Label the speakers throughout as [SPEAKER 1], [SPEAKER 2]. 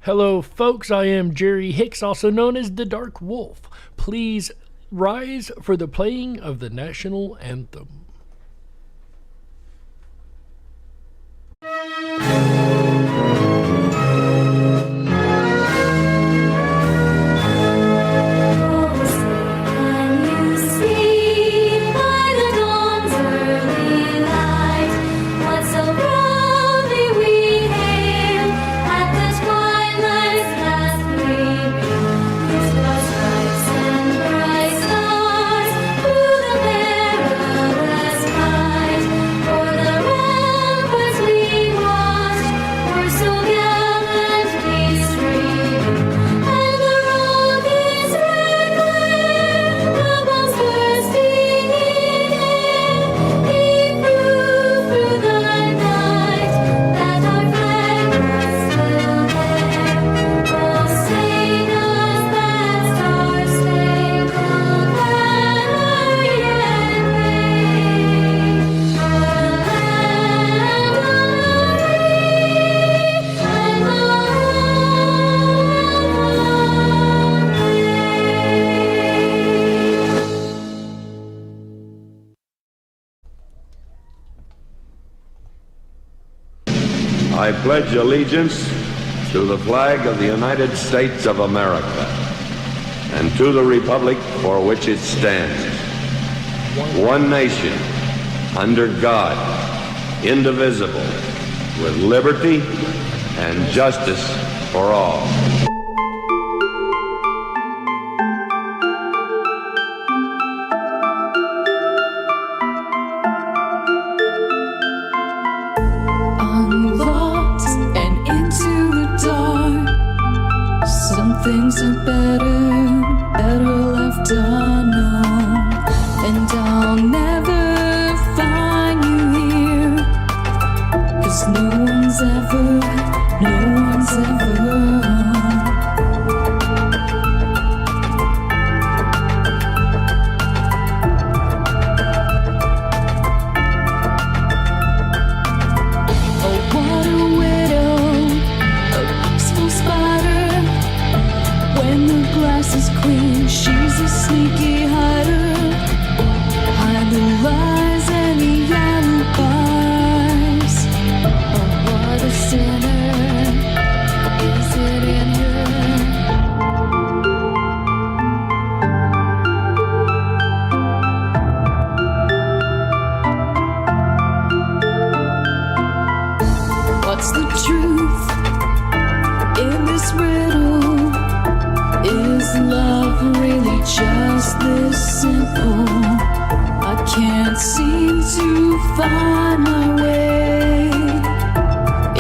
[SPEAKER 1] Hello, folks. I am Jerry Hicks, also known as the Dark Wolf. Please rise for the playing of the national anthem.
[SPEAKER 2] I pledge allegiance to the flag of the United States of America and to the republic for which it stands, one nation, under God, indivisible, with liberty and justice for all.
[SPEAKER 3] Things are better left unknown, and I'll never find you here, 'cause no one's ever find my way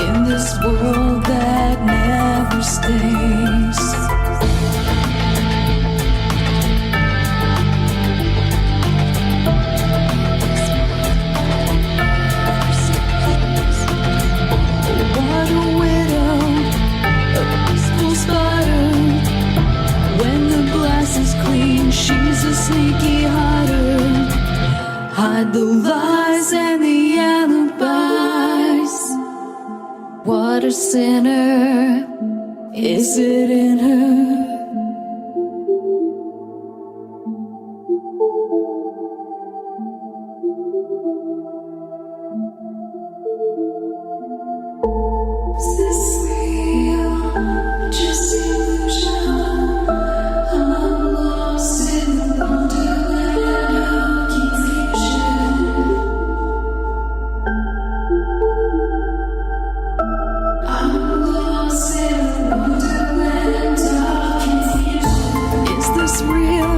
[SPEAKER 3] in this world that never stays. What a widow, a peaceful spider. When the glass is clean, she's a sneaky hider. Hide the lies and the alibis. What a sinner, is it in her? Is this real, just illusion? I'm lost in the wonderland of confusion. I'm lost in the wonderland of confusion. Is this real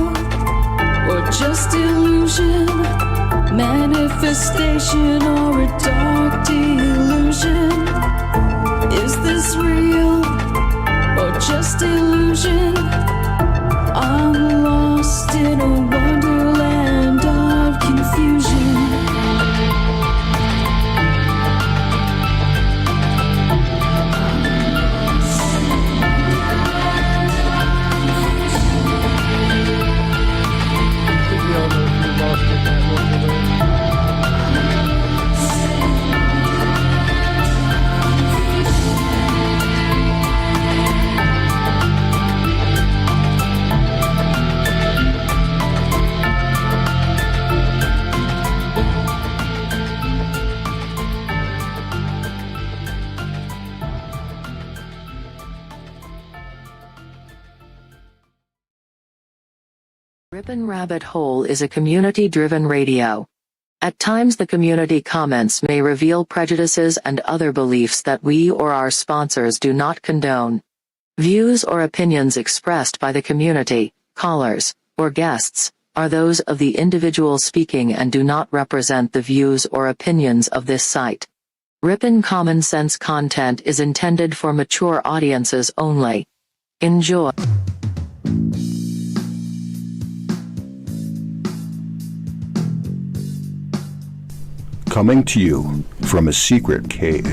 [SPEAKER 3] or just illusion? Manifestation or a dark delusion? Is this real or just illusion? I'm lost in a wonderland of confusion.
[SPEAKER 1] I think we all know if you lost in that wonderland.
[SPEAKER 4] Rippin' Rabbit Hole is a community-driven radio. At times the community comments may reveal prejudices and other beliefs that we or our sponsors do not condone. Views or opinions expressed by the community, callers, or guests, are those of the individual speaking and do not represent the views or opinions of this site. Rippin' Common Sense content is intended for mature audiences only. Enjoy.
[SPEAKER 5] Coming to you from a secret cave,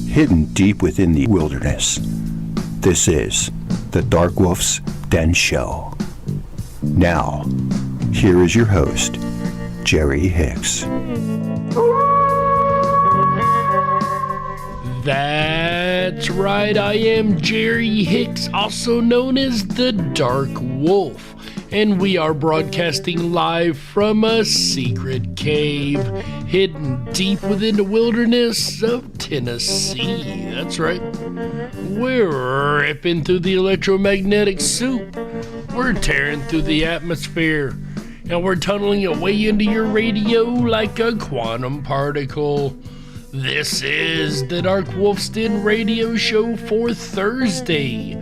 [SPEAKER 5] hidden deep within the wilderness. This is the DarkWolf's Den Show. Now, here is your host, Jerry Hicks.
[SPEAKER 1] That's right, I am Jerry Hicks, also known as the Dark Wolf. And we are broadcasting live from a secret cave hidden deep within the wilderness of Tennessee. That's right. We're ripping through the electromagnetic soup. We're tearing through the atmosphere. And we're tunneling away into your radio like a quantum particle. This is the DarkWolf's Den Radio Show for Thursday,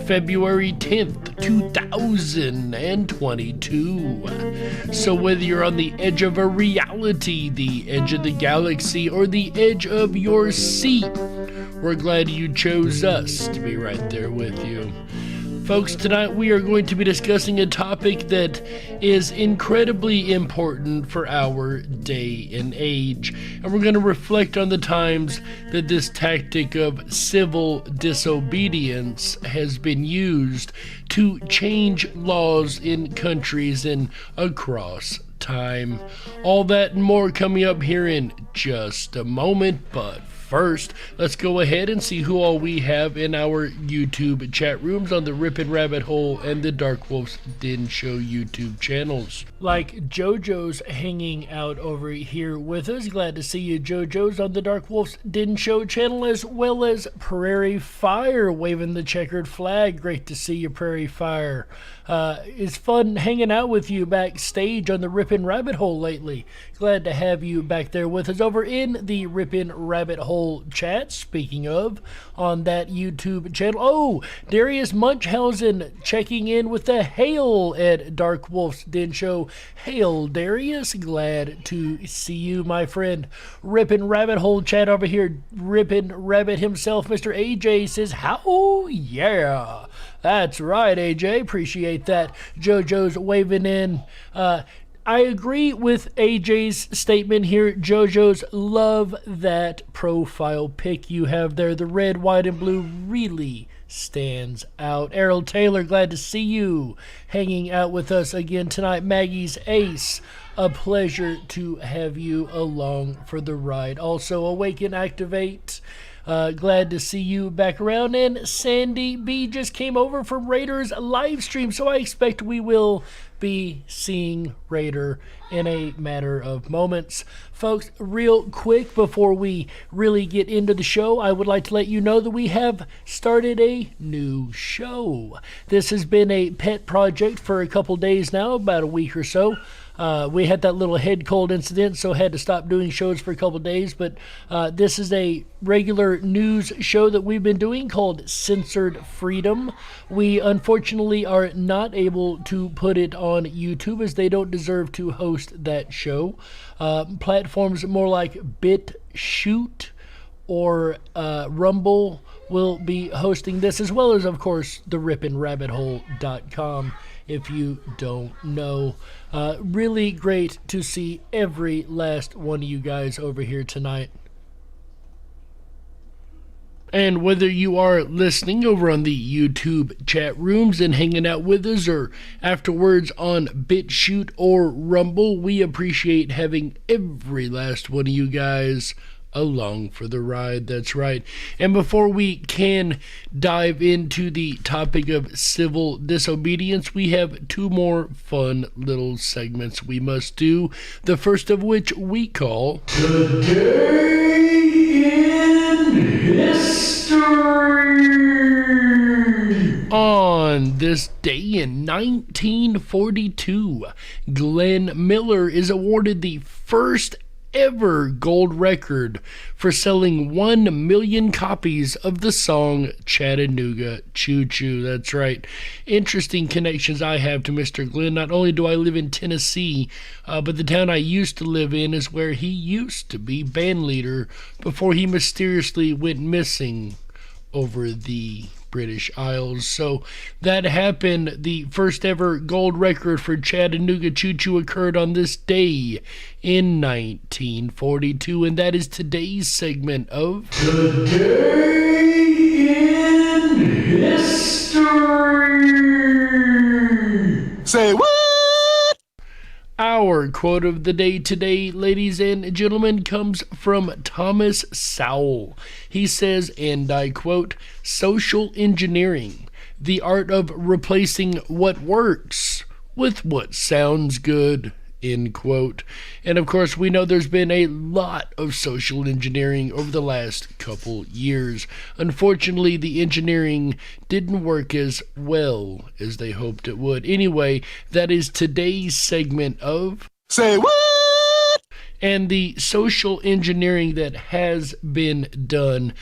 [SPEAKER 1] February 10th, 2022. So whether you're on the edge of a reality, the edge of the galaxy, or the edge of your seat, we're glad you chose us to be right there with you. Folks, tonight we are going to be discussing a topic that is incredibly important for our day and age. And we're going to reflect on the times that this tactic of civil disobedience has been used to change laws in countries and across time. All that and more coming up here in just a moment, but first, let's go ahead and see who all we have in our YouTube chat rooms on the Rippin' Rabbit Hole and the DarkWolf's Den Show YouTube channels. Like JoJo's hanging out over here with us. Glad to see you, JoJo's, on the DarkWolf's Den Show channel, as well as Prairie Fire waving the checkered flag. Great to see you, Prairie Fire. It's fun hanging out with you backstage on the Rippin' Rabbit Hole lately. Glad to have you back there with us over in the Rippin' Rabbit Hole chat. Speaking of, on that YouTube channel. Oh, Darius Munchausen checking in with the hail at DarkWolf's Den Show. Hail, Darius. Glad to see you, my friend. Rippin' Rabbit Hole chat over here. Rippin' Rabbit himself, Mr. AJ, says, how yeah. That's right, AJ. Appreciate that. JoJo's waving in. I agree with AJ's statement here. JoJo's, love that profile pic you have there. The red, white, and blue really stands out. Errol Taylor, glad to see you hanging out with us again tonight. Maggie's Ace, a pleasure to have you along for the ride. Also, Awaken Activate, glad to see you back around. And Sandy B just came over from Raider's live stream, so I expect we will be seeing Raider in a matter of moments. Folks, real quick before we really get into the show, I would like to let you know that we have started a new show. This has been a pet project for a couple days now, about a week or so. We had that little head cold incident, so had to stop doing shows for a couple days, but this is a regular news show that we've been doing called Censored Freedom. We unfortunately are not able to put it on YouTube, as they don't deserve to host that show. Platforms more like BitChute or Rumble will be hosting this, as well as, of course, the rippinrabbithole.com, if you don't know. Really great to see every last one of you guys over here tonight. And whether you are listening over on the YouTube chat rooms and hanging out with us, or afterwards on BitChute or Rumble, we appreciate having every last one of you guys along for the ride. That's right. And before we can dive into the topic of civil disobedience, we have two more fun little segments we must do. The first of which we call Today in History. On on this day in 1942, Glenn Miller is awarded the first ever gold record for selling 1 million copies of the song Chattanooga Choo Choo. That's right. Interesting connections I have to Mr. Glenn. Not only do I live in Tennessee, but the town I used to live in is where he used to be band leader before he mysteriously went missing over the British Isles. So that happened. The first ever gold record for Chattanooga Choo Choo occurred on this day in 1942, and that is today's segment of Today in History.
[SPEAKER 6] Say what?
[SPEAKER 1] Our quote of the day today, ladies and gentlemen, comes from Thomas Sowell. He says, and I quote, "Social engineering, the art of replacing what works with what sounds good," end quote. And of course, we know there's been a lot of social engineering over the last couple years. Unfortunately, the engineering didn't work as well as they hoped it would. Anyway, that is today's segment of
[SPEAKER 6] Say what?
[SPEAKER 1] And the social engineering that has been done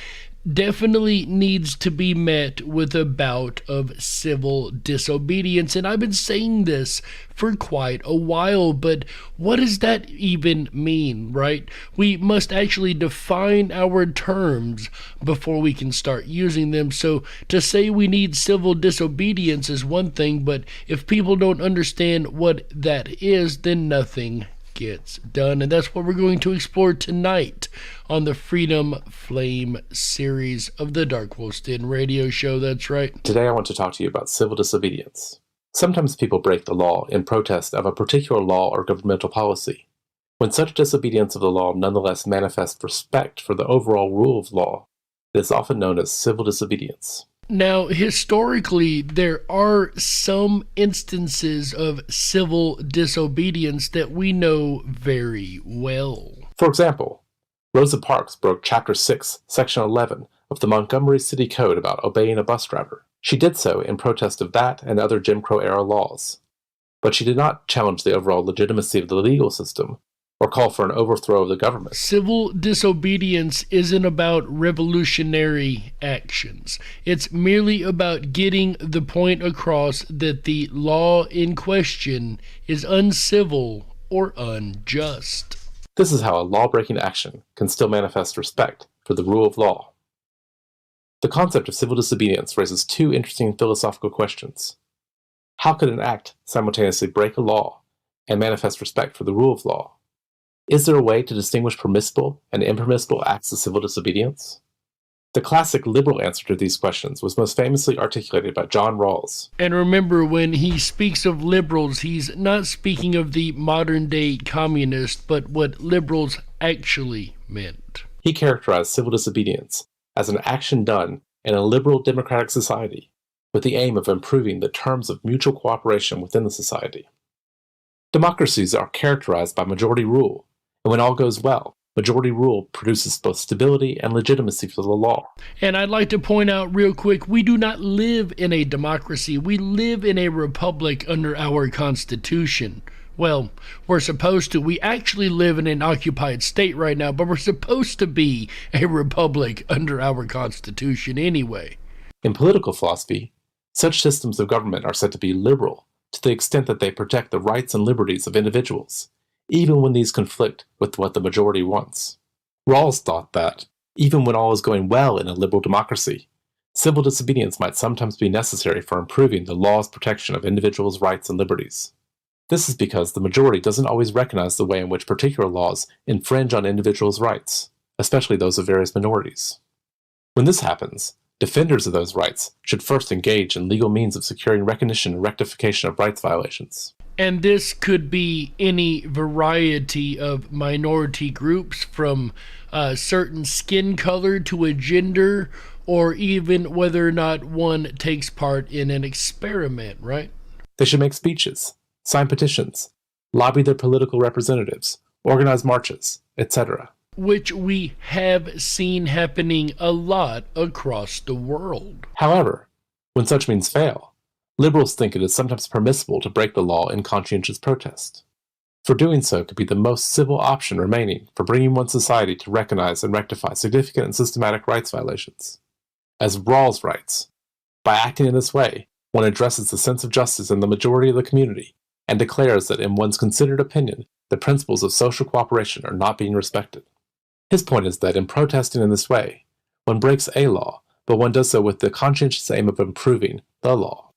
[SPEAKER 1] definitely needs to be met with a bout of civil disobedience. And I've been saying this for quite a while, but what does that even mean, right? We must actually define our terms before we can start using them. So to say we need civil disobedience is one thing, but if people don't understand what that is, then nothing gets done. And that's what we're going to explore tonight on the Freedom Flame series of the Darkwolf's Den Radio Show. That's right.
[SPEAKER 7] Today I want to talk to you about civil disobedience. Sometimes people break the law in protest of a particular law or governmental policy. When such disobedience of the law nonetheless manifests respect for the overall rule of law, it is often known as civil disobedience.
[SPEAKER 1] Now, historically, there are some instances of civil disobedience that we know very well.
[SPEAKER 7] For example, Rosa Parks broke Chapter 6, Section 11 of the Montgomery City Code about obeying a bus driver. She did so in protest of that and other Jim Crow-era laws. But she did not challenge the overall legitimacy of the legal system or call for an overthrow of the government.
[SPEAKER 1] Civil disobedience isn't about revolutionary actions. It's merely about getting the point across that the law in question is uncivil or unjust.
[SPEAKER 7] This is how a law-breaking action can still manifest respect for the rule of law. The concept of civil disobedience raises two interesting philosophical questions. How could an act simultaneously break a law and manifest respect for the rule of law? Is there a way to distinguish permissible and impermissible acts of civil disobedience? The classic liberal answer to these questions was most famously articulated by John Rawls.
[SPEAKER 1] And remember, when he speaks of liberals, he's not speaking of the modern-day communist, but what liberals actually meant.
[SPEAKER 7] He characterized civil disobedience as an action done in a liberal democratic society with the aim of improving the terms of mutual cooperation within the society. Democracies are characterized by majority rule, and when all goes well, majority rule produces both stability and legitimacy for the law.
[SPEAKER 1] And I'd like to point out real quick, we do not live in a democracy. We live in a republic under our Constitution. Well, we're supposed to. We actually live in an occupied state right now, but we're supposed to be a republic under our Constitution anyway.
[SPEAKER 7] In political philosophy, such systems of government are said to be liberal to the extent that they protect the rights and liberties of individuals, even when these conflict with what the majority wants. Rawls thought that, even when all is going well in a liberal democracy, civil disobedience might sometimes be necessary for improving the law's protection of individuals' rights and liberties. This is because the majority doesn't always recognize the way in which particular laws infringe on individuals' rights, especially those of various minorities. When this happens, defenders of those rights should first engage in legal means of securing recognition and rectification of rights violations.
[SPEAKER 1] And this could be any variety of minority groups, from a certain skin color to a gender, or even whether or not one takes part in an experiment, right?
[SPEAKER 7] They should make speeches, sign petitions, lobby their political representatives, organize marches, etc.
[SPEAKER 1] Which we have seen happening a lot across the world.
[SPEAKER 7] However, when such means fail, Liberals think it is sometimes permissible to break the law in conscientious protest. For doing so could be the most civil option remaining for bringing one's society to recognize and rectify significant and systematic rights violations. As Rawls writes, by acting in this way, one addresses the sense of justice in the majority of the community and declares that in one's considered opinion, the principles of social cooperation are not being respected. His point is that in protesting in this way, one breaks a law, but one does so with the conscientious aim of improving the law.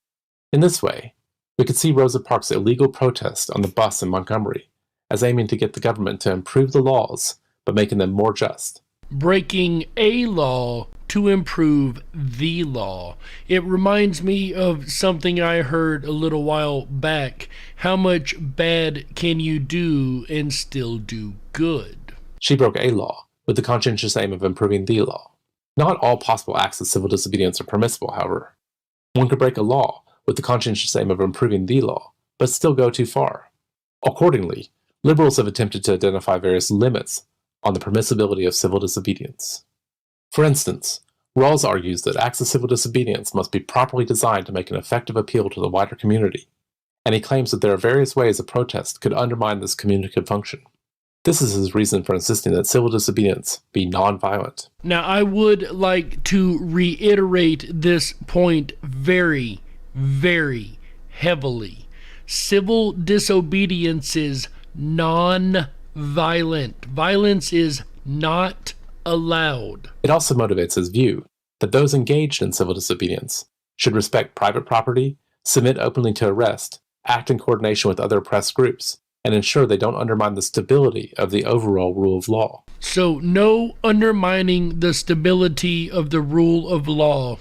[SPEAKER 7] In this way, we could see Rosa Parks' illegal protest on the bus in Montgomery as aiming to get the government to improve the laws, but making them more just.
[SPEAKER 1] Breaking a law to improve the law. It reminds me of something I heard a little while back. How much bad can you do and still do good?
[SPEAKER 7] She broke a law with the conscientious aim of improving the law. Not all possible acts of civil disobedience are permissible, however. One could break a law with the conscientious aim of improving the law, but still go too far. Accordingly, liberals have attempted to identify various limits on the permissibility of civil disobedience. For instance, Rawls argues that acts of civil disobedience must be properly designed to make an effective appeal to the wider community, and he claims that there are various ways a protest could undermine this communicative function. This is his reason for insisting that civil disobedience be nonviolent.
[SPEAKER 1] Now, I would like to reiterate this point very, very heavily. Civil disobedience is non-violent. Violence is not allowed.
[SPEAKER 7] It also motivates his view that those engaged in civil disobedience should respect private property, submit openly to arrest, act in coordination with other oppressed groups, and ensure they don't undermine the stability of the overall rule of law.
[SPEAKER 1] So, no undermining the stability of the rule of law.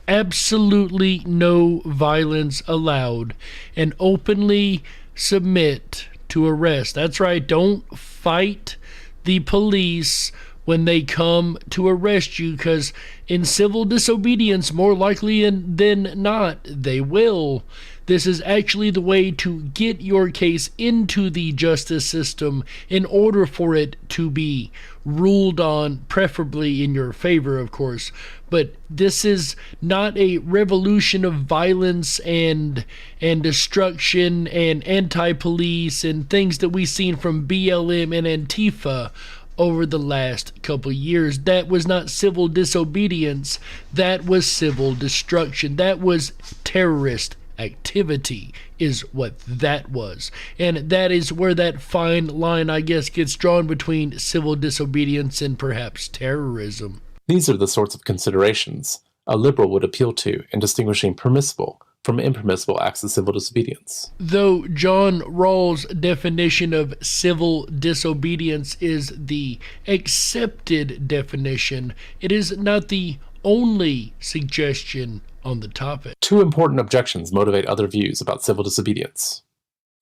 [SPEAKER 1] Absolutely no violence allowed. And openly submit to arrest. That's right, don't fight the police when they come to arrest you, because in civil disobedience, more likely than not, they will. This is actually the way to get your case into the justice system in order for it to be ruled on, preferably in your favor, of course. But this is not a revolution of violence and destruction and anti-police and things that we've seen from BLM and Antifa over the last couple of years. That was not civil disobedience. That was civil destruction. That was terrorist activity is what that was. And that is where that fine line, I guess, gets drawn between civil disobedience and perhaps terrorism.
[SPEAKER 7] These are the sorts of considerations a liberal would appeal to in distinguishing permissible from impermissible acts of civil disobedience.
[SPEAKER 1] Though John Rawls' definition of civil disobedience is the accepted definition, it is not the only suggestion on the topic.
[SPEAKER 7] Two important objections motivate other views about civil disobedience.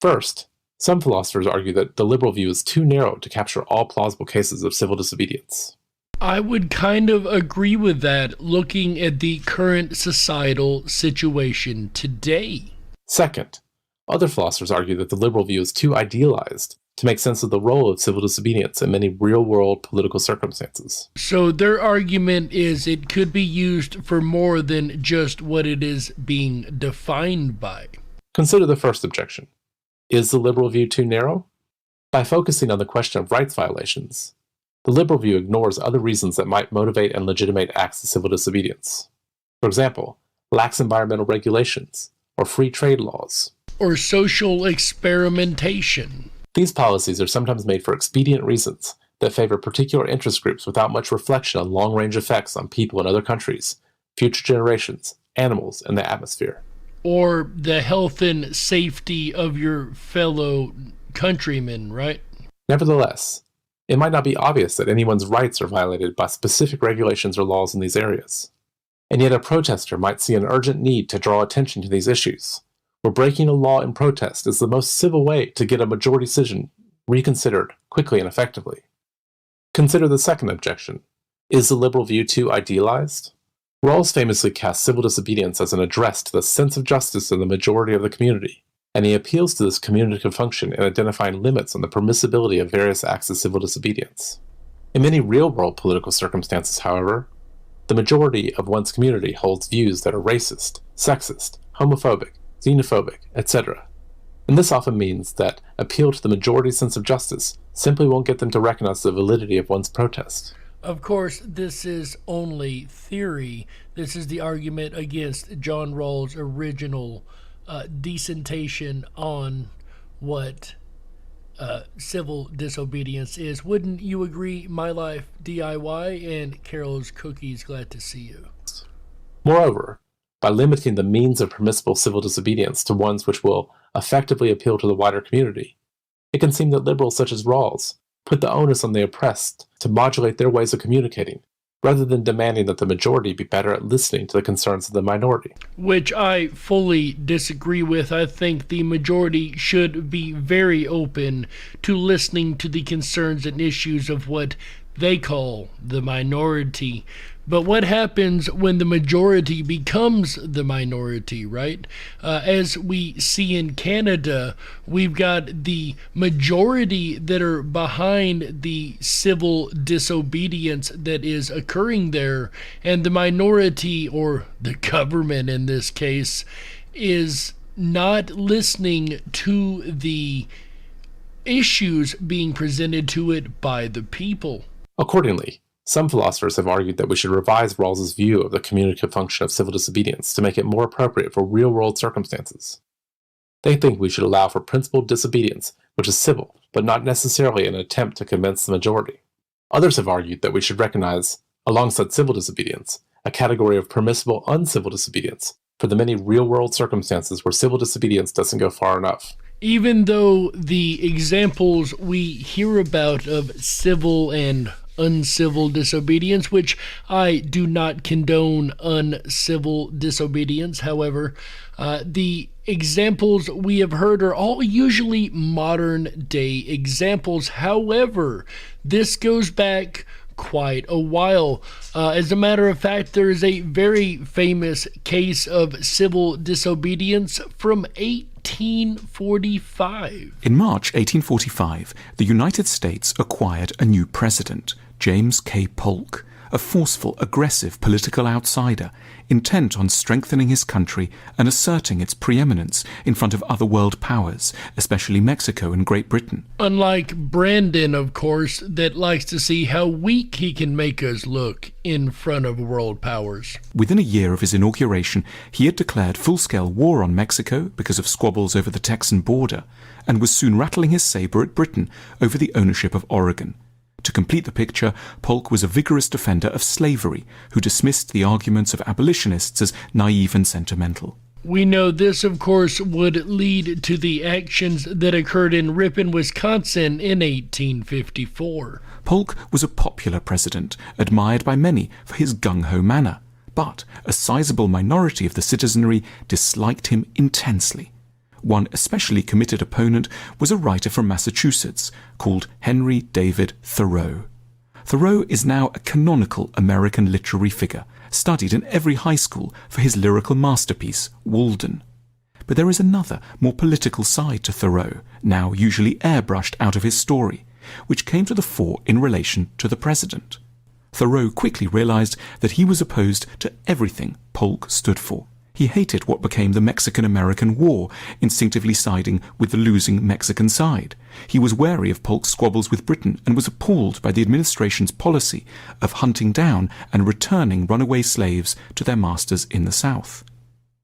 [SPEAKER 7] First, some philosophers argue that the liberal view is too narrow to capture all plausible cases of civil disobedience.
[SPEAKER 1] I would kind of agree with that, looking at the current societal situation today.
[SPEAKER 7] Second, other philosophers argue that the liberal view is too idealized to make sense of the role of civil disobedience in many real-world political circumstances.
[SPEAKER 1] So their argument is it could be used for more than just what it is being defined by.
[SPEAKER 7] Consider the first objection. Is the liberal view too narrow? By focusing on the question of rights violations, the liberal view ignores other reasons that might motivate and legitimate acts of civil disobedience. For example, lax environmental regulations, or free trade laws.
[SPEAKER 1] Or social experimentation.
[SPEAKER 7] These policies are sometimes made for expedient reasons that favor particular interest groups without much reflection on long-range effects on people in other countries, future generations, animals, and the atmosphere.
[SPEAKER 1] Or the health and safety of your fellow countrymen, right?
[SPEAKER 7] Nevertheless, it might not be obvious that anyone's rights are violated by specific regulations or laws in these areas. And yet a protester might see an urgent need to draw attention to these issues, where breaking a law in protest is the most civil way to get a majority decision reconsidered quickly and effectively. Consider the second objection. Is the liberal view too idealized? Rawls famously casts civil disobedience as an address to the sense of justice in the majority of the community, and he appeals to this communicative function in identifying limits on the permissibility of various acts of civil disobedience. In many real-world political circumstances, however, the majority of one's community holds views that are racist, sexist, homophobic, xenophobic, etc. And this often means that appeal to the majority's sense of justice simply won't get them to recognize the validity of one's protest.
[SPEAKER 1] Of course, this is only theory. This is the argument against John Rawls' original dissentation on what civil disobedience is. Wouldn't you agree, My Life DIY and Carol's Cookies? Glad to see you.
[SPEAKER 7] Moreover, by limiting the means of permissible civil disobedience to ones which will effectively appeal to the wider community, it can seem that liberals such as Rawls put the onus on the oppressed to modulate their ways of communicating, rather than demanding that the majority be better at listening to the concerns of the minority.
[SPEAKER 1] Which I fully disagree with. I think the majority should be very open to listening to the concerns and issues of what they call the minority. But what happens when the majority becomes the minority, right? As we see in Canada, we've got the majority that are behind the civil disobedience that is occurring there, and the minority, or the government in this case, is not listening to the issues being presented to it by the people.
[SPEAKER 7] Accordingly, some philosophers have argued that we should revise Rawls's view of the communicative function of civil disobedience to make it more appropriate for real-world circumstances. They think we should allow for principled disobedience, which is civil, but not necessarily an attempt to convince the majority. Others have argued that we should recognize, alongside civil disobedience, a category of permissible uncivil disobedience for the many real-world circumstances where civil disobedience doesn't go far enough.
[SPEAKER 1] Even though the examples we hear about of civil and uncivil disobedience, which I do not condone uncivil disobedience, however, the examples we have heard are all usually modern day examples. However, this goes back quite a while. As a matter of fact, there is a very famous case of civil disobedience from 1845.
[SPEAKER 8] In March 1845, the United States acquired a new president, James K. Polk, a forceful, aggressive political outsider, intent on strengthening his country and asserting its preeminence in front of other world powers, especially Mexico and Great Britain.
[SPEAKER 1] Unlike Brandon, of course, that likes to see how weak he can make us look in front of world powers.
[SPEAKER 8] Within a year of his inauguration, he had declared full-scale war on Mexico because of squabbles over the Texan border, and was soon rattling his saber at Britain over the ownership of Oregon. To complete the picture, Polk was a vigorous defender of slavery, who dismissed the arguments of abolitionists as naive and sentimental.
[SPEAKER 1] We know this, of course, would lead to the actions that occurred in Ripon, Wisconsin in 1854.
[SPEAKER 8] Polk was a popular president, admired by many for his gung-ho manner, but a sizable minority of the citizenry disliked him intensely. One especially committed opponent was a writer from Massachusetts called Henry David Thoreau. Thoreau is now a canonical American literary figure, studied in every high school for his lyrical masterpiece, Walden. But there is another, more political side to Thoreau, now usually airbrushed out of his story, which came to the fore in relation to the president. Thoreau quickly realized that he was opposed to everything Polk stood for. He hated what became the Mexican-American War, instinctively siding with the losing Mexican side. He was wary of Polk's squabbles with Britain and was appalled by the administration's policy of hunting down and returning runaway slaves to their masters in the South.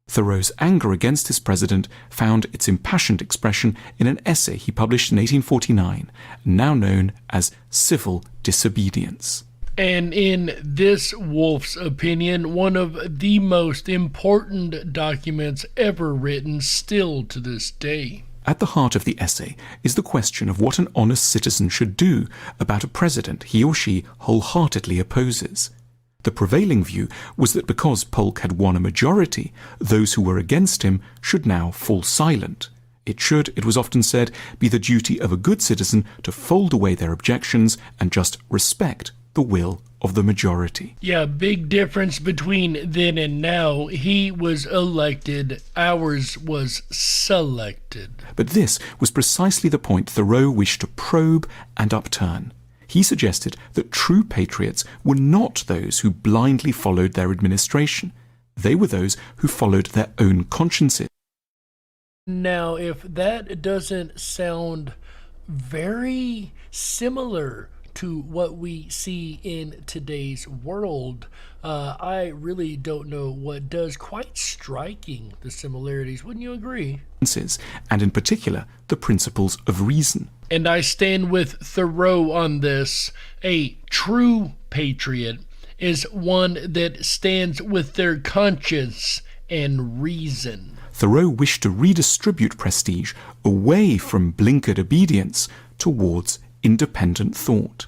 [SPEAKER 8] Thoreau's anger against his president found its impassioned expression in an essay he published in 1849, now known as Civil Disobedience.
[SPEAKER 1] And in this Wolf's opinion, one of the most important documents ever written still to this day.
[SPEAKER 8] At the heart of the essay is the question of what an honest citizen should do about a president he or she wholeheartedly opposes. The prevailing view was that because Polk had won a majority, those who were against him should now fall silent. It should, it was often said, be the duty of a good citizen to fold away their objections and just respect the will of the majority.
[SPEAKER 1] Yeah, big difference between then and now. He was elected, ours was selected.
[SPEAKER 8] But this was precisely the point Thoreau wished to probe and upturn. He suggested that true patriots were not those who blindly followed their administration. They were those who followed their own consciences.
[SPEAKER 1] Now, if that doesn't sound very similar to what we see in today's world, I really don't know what does. Quite striking, the similarities, wouldn't you agree?
[SPEAKER 8] And in particular, the principles of reason.
[SPEAKER 1] And I stand with Thoreau on this. A true patriot is one that stands with their conscience and reason.
[SPEAKER 8] Thoreau wished to redistribute prestige away from blinkered obedience towards independent thought.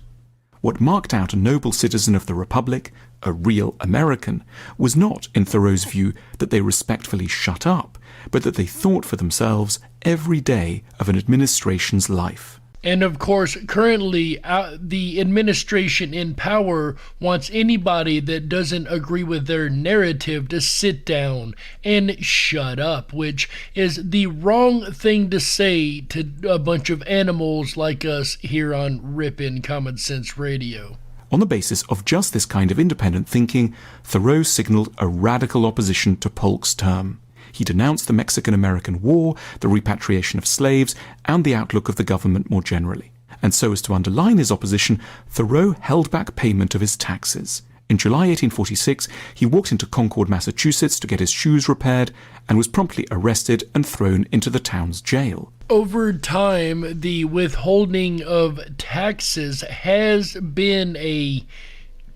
[SPEAKER 8] What marked out a noble citizen of the Republic, a real American, was not, in Thoreau's view, that they respectfully shut up, but that they thought for themselves every day of an administration's life.
[SPEAKER 1] And of course, currently, the administration in power wants anybody that doesn't agree with their narrative to sit down and shut up, which is the wrong thing to say to a bunch of animals like us here on Rippin' Common Sense Radio.
[SPEAKER 8] On the basis of just this kind of independent thinking, Thoreau signaled a radical opposition to Polk's term. He denounced the Mexican-American War, the repatriation of slaves, and the outlook of the government more generally. And so as to underline his opposition, Thoreau held back payment of his taxes. In July 1846, he walked into Concord, Massachusetts to get his shoes repaired and was promptly arrested and thrown into the town's jail.
[SPEAKER 1] Over time, the withholding of taxes has been a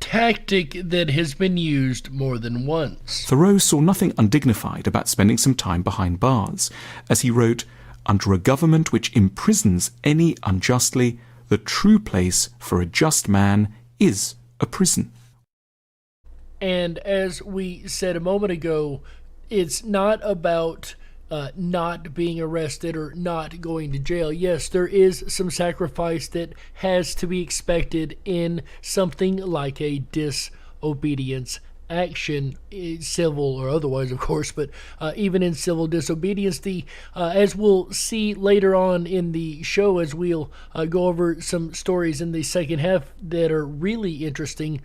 [SPEAKER 1] tactic that has been used more than once.
[SPEAKER 8] Thoreau saw nothing undignified about spending some time behind bars. As he wrote, "Under a government which imprisons any unjustly, the true place for a just man is a prison."
[SPEAKER 1] And as we said a moment ago, it's not about not being arrested or not going to jail. Yes, there is some sacrifice that has to be expected in something like a disobedience action, civil or otherwise, of course, but even in civil disobedience, as we'll see later on in the show, as we'll go over some stories in the second half that are really interesting,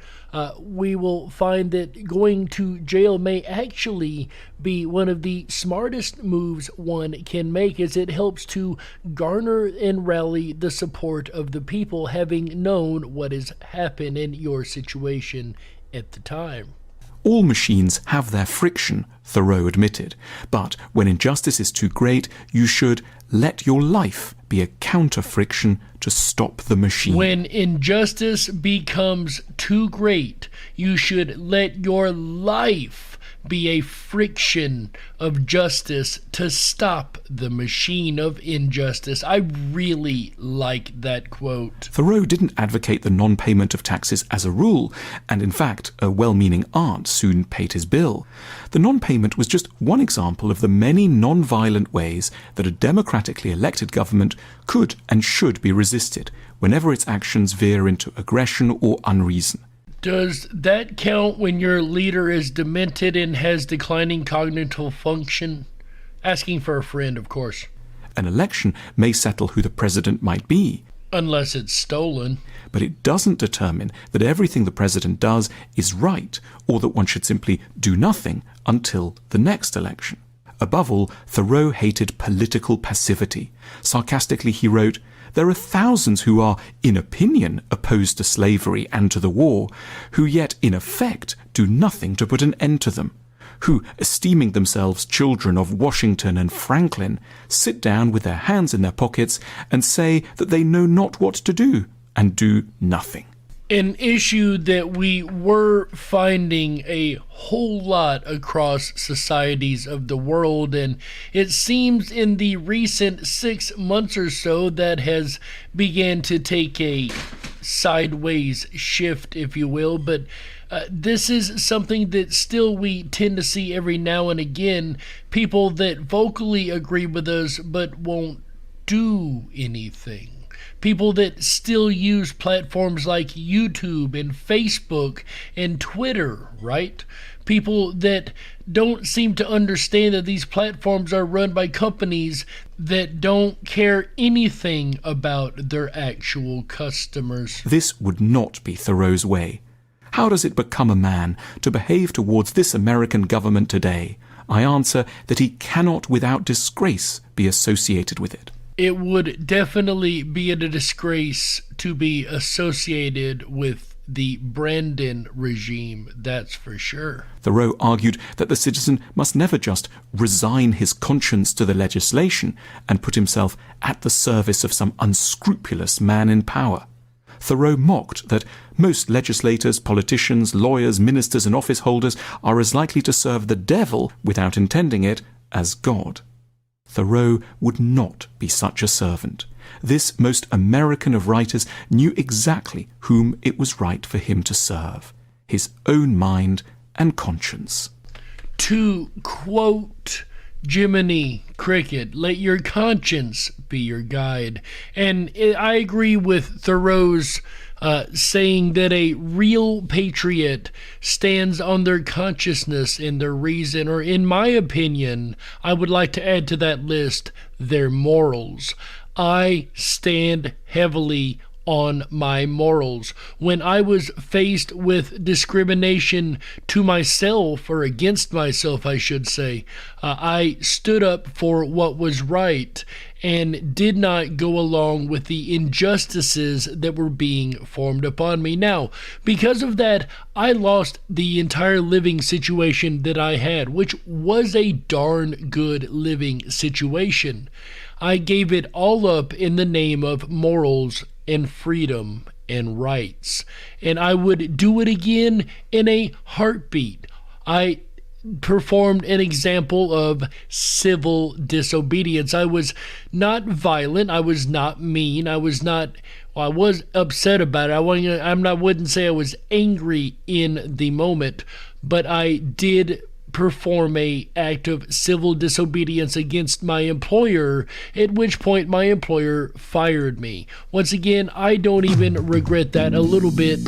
[SPEAKER 1] we will find that going to jail may actually be one of the smartest moves one can make, as it helps to garner and rally the support of the people, having known what has happened in your situation at the time.
[SPEAKER 8] All machines have their friction, Thoreau admitted, but when injustice is too great, you should let your life be a counter-friction to stop the machine.
[SPEAKER 1] When injustice becomes too great, you should let your life be a friction of justice to stop the machine of injustice. I really like that quote.
[SPEAKER 8] Thoreau didn't advocate the non-payment of taxes as a rule, and in fact, a well-meaning aunt soon paid his bill. The non-payment was just one example of the many non-violent ways that a democratically elected government could and should be resisted whenever its actions veer into aggression or unreason.
[SPEAKER 1] Does that count when your leader is demented and has declining cognitive function? Asking for a friend, of course.
[SPEAKER 8] An election may settle who the president might be.
[SPEAKER 1] Unless it's stolen.
[SPEAKER 8] But it doesn't determine that everything the president does is right, or that one should simply do nothing until the next election. Above all, Thoreau hated political passivity. Sarcastically, he wrote, "There are thousands who are, in opinion, opposed to slavery and to the war, who yet, in effect, do nothing to put an end to them, who, esteeming themselves children of Washington and Franklin, sit down with their hands in their pockets and say that they know not what to do, and do nothing."
[SPEAKER 1] An issue that we were finding a whole lot across societies of the world, and it seems in the recent 6 months or so that has began to take a sideways shift, if you will, but this is something that still we tend to see every now and again, people that vocally agree with us but won't do anything. People that still use platforms like YouTube and Facebook and Twitter, right? People that don't seem to understand that these platforms are run by companies that don't care anything about their actual customers.
[SPEAKER 8] This would not be Thoreau's way. How does it become a man to behave towards this American government today, I answer that he cannot without disgrace be associated with it.
[SPEAKER 1] It would definitely be a disgrace to be associated with the Brandon regime, that's for sure.
[SPEAKER 8] Thoreau argued that the citizen must never just resign his conscience to the legislation and put himself at the service of some unscrupulous man in power. Thoreau mocked that most legislators, politicians, lawyers, ministers, and office holders are as likely to serve the devil, without intending it, as God. Thoreau would not be such a servant. This most American of writers knew exactly whom it was right for him to serve, his own mind and conscience.
[SPEAKER 1] To quote Jiminy Cricket, let your conscience be your guide. And I agree with Thoreau's saying that a real patriot stands on their consciousness and their reason, or in my opinion, I would like to add to that list, their morals. I stand heavily on my morals. When I was faced with discrimination to myself, or against myself, I should say, I stood up for what was right and did not go along with the injustices that were being formed upon me. Now, because of that, I lost the entire living situation that I had, which was a darn good living situation. I gave it all up in the name of morals and freedom and rights, and I would do it again in a heartbeat. I performed an example of civil disobedience. I was not violent. I was not mean. I was upset about it. I wouldn't say I was angry in the moment, but I did perform a act of civil disobedience against my employer, at which point my employer fired me. Once again, I don't even regret that a little bit,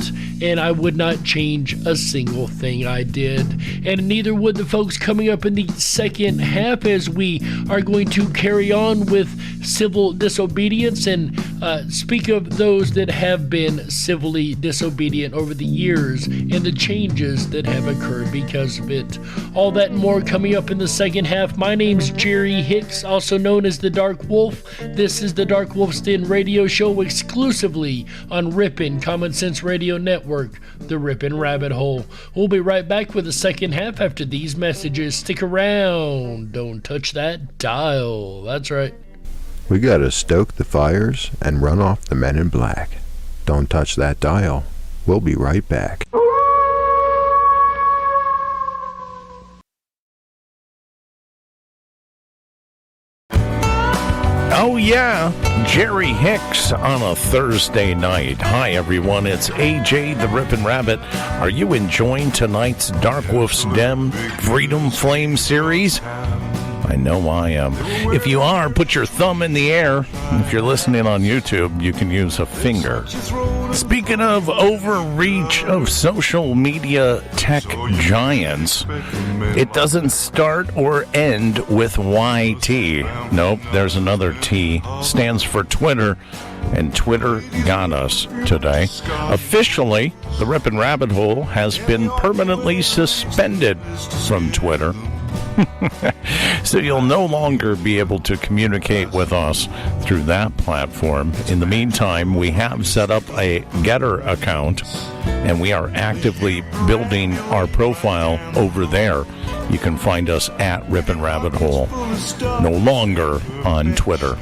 [SPEAKER 1] and I would not change a single thing I did. And neither would the folks coming up in the second half, as we are going to carry on with civil disobedience and speak of those that have been civilly disobedient over the years and the changes that have occurred because of it. All that and more coming up in the second half. My name's Jerry Hicks, also known as the Dark Wolf. This is the Darkwolf's Den Radio Show, exclusively on Rippin' Common Sense Radio Network, the Rippin' Rabbit Hole. We'll be right back with the second half after these messages. Stick around. Don't touch that dial. That's right.
[SPEAKER 5] We gotta stoke the fires and run off the men in black. Don't touch that dial. We'll be right back.
[SPEAKER 9] Oh yeah, Jerry Hicks on a Thursday night. Hi everyone, it's AJ the Rippin' Rabbit. Are you enjoying tonight's Darkwolf's Den Freedom Flame series? I know I am. If you are, put your thumb in the air. If you're listening on YouTube, you can use a finger. Speaking of overreach of social media tech giants, it doesn't start or end with YT. Nope, there's another T. Stands for Twitter, and Twitter got us today. Officially, the Rippin' Rabbit Hole has been permanently suspended from Twitter. So you'll no longer be able to communicate with us through that platform. In the meantime, we have set up a Getter account, and we are actively building our profile over there. You can find us at Rippin' Rabbit Hole, no longer on Twitter.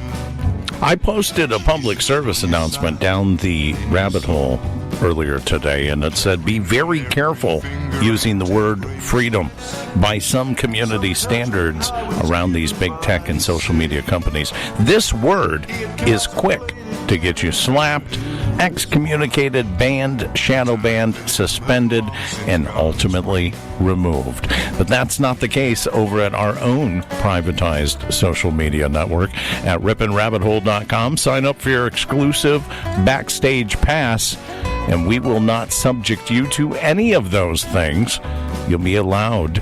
[SPEAKER 9] I posted a public service announcement down the rabbit hole earlier today, and it said, be very careful using the word freedom by some community standards around these big tech and social media companies. This word is quick to get you slapped, excommunicated, banned, shadow banned, suspended, and ultimately removed. But that's not the case over at our own privatized social media network at rippinrabbithole.com. Sign up for your exclusive backstage pass, and we will not subject you to any of those things. You'll be allowed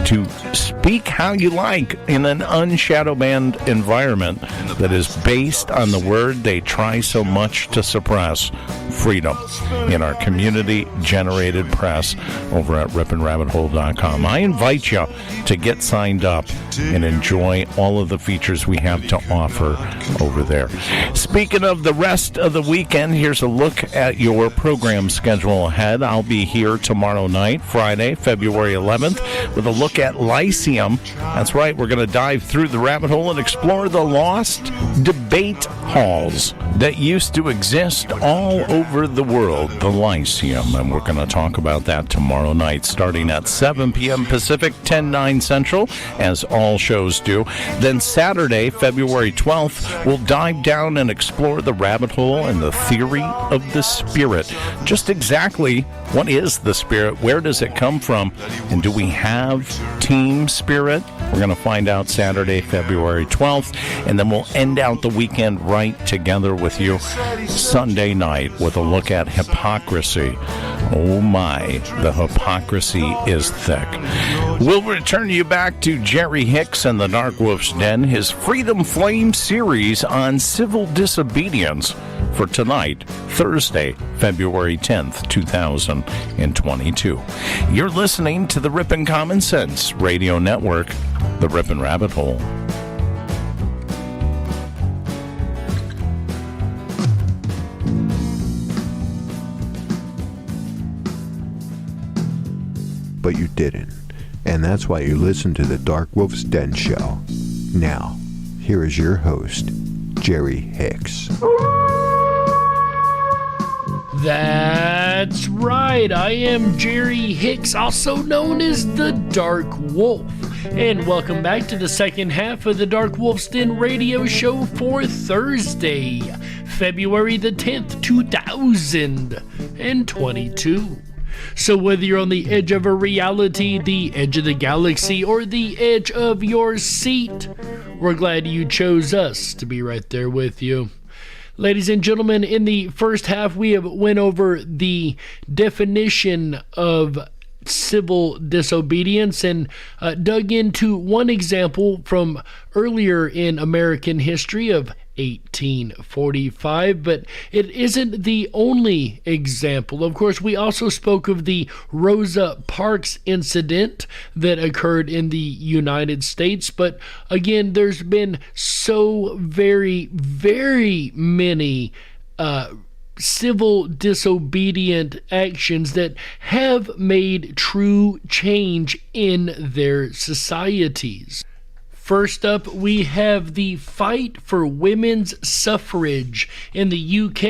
[SPEAKER 9] to speak how you like in an unshadowbanned environment that is based on the word they try so much to suppress, freedom, in our community-generated press over at rippandrabbithole.com. I invite you to get signed up and enjoy all of the features we have to offer over there. Speaking of the rest of the weekend, here's a look at your program schedule ahead. I'll be here tomorrow night, Friday, February 11th, with a look at Lyceum. That's right, we're going to dive through the rabbit hole and explore the lost debate halls that used to exist all over the world, the Lyceum. And we're going to talk about that tomorrow night, starting at 7 p.m. Pacific, 10/9 Central, as all shows do. Then Saturday, February 12th, we'll dive down and explore the rabbit hole and the theory of the spirit. Just exactly what is the spirit? Where does it come from? And do we have team spirit? We're going to find out Saturday, February 12th, and then we'll end out the weekend right together with you Sunday night with a look at hypocrisy. Oh my, the hypocrisy is thick. We'll return you back to Jerry Hicks and the Darkwolf's Den, his Freedom Flame series on civil disobedience for tonight, Thursday, February 10th, 2022. You're listening to the Rippin' Common Sense Radio Network, the Rippin' Rabbit Hole.
[SPEAKER 5] But you didn't. And that's why you listen to the Darkwolf's Den Show. Now, here is your host, Jerry Hicks.
[SPEAKER 1] That's right, I am Jerry Hicks, also known as the Dark Wolf. And welcome back to the second half of the Darkwolf's Den Radio Show for Thursday, February the 10th, 2022. So whether you're on the edge of a reality, the edge of the galaxy, or the edge of your seat, we're glad you chose us to be right there with you. Ladies and gentlemen, in the first half, we have went over the definition of civil disobedience and dug into one example from earlier in American history of 1845, but it isn't the only example. Of course, we also spoke of the Rosa Parks incident that occurred in the United States, but again, there's been so very, very many civil disobedient actions that have made true change in their societies. First up, we have the fight for women's suffrage in the UK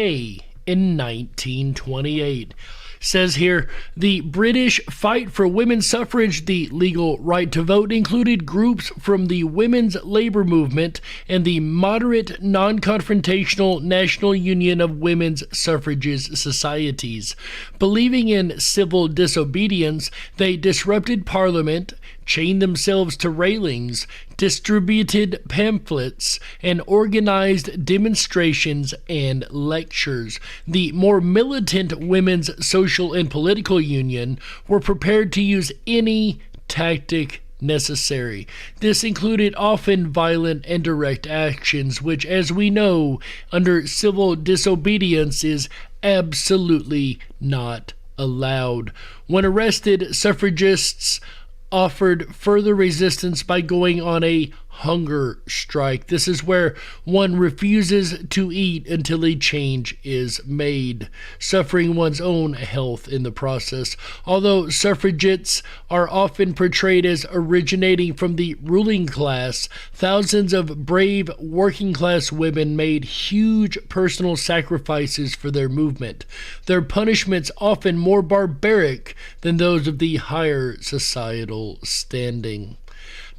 [SPEAKER 1] in 1928. Says here, the British fight for women's suffrage, the legal right to vote, included groups from the women's labor movement and the moderate, non-confrontational National Union of Women's Suffrages Societies. Believing in civil disobedience, they disrupted Parliament, chained themselves to railings, distributed pamphlets, and organized demonstrations and lectures. The more militant Women's Social and Political Union were prepared to use any tactic necessary. This included often violent and direct actions, which, as we know, under civil disobedience is absolutely not allowed. When arrested, suffragists offered further resistance by going on a hunger strike. This is where one refuses to eat until a change is made, suffering one's own health in the process. Although suffragettes are often portrayed as originating from the ruling class, thousands of brave working class women made huge personal sacrifices for their movement, their punishments often more barbaric than those of the higher societal standing.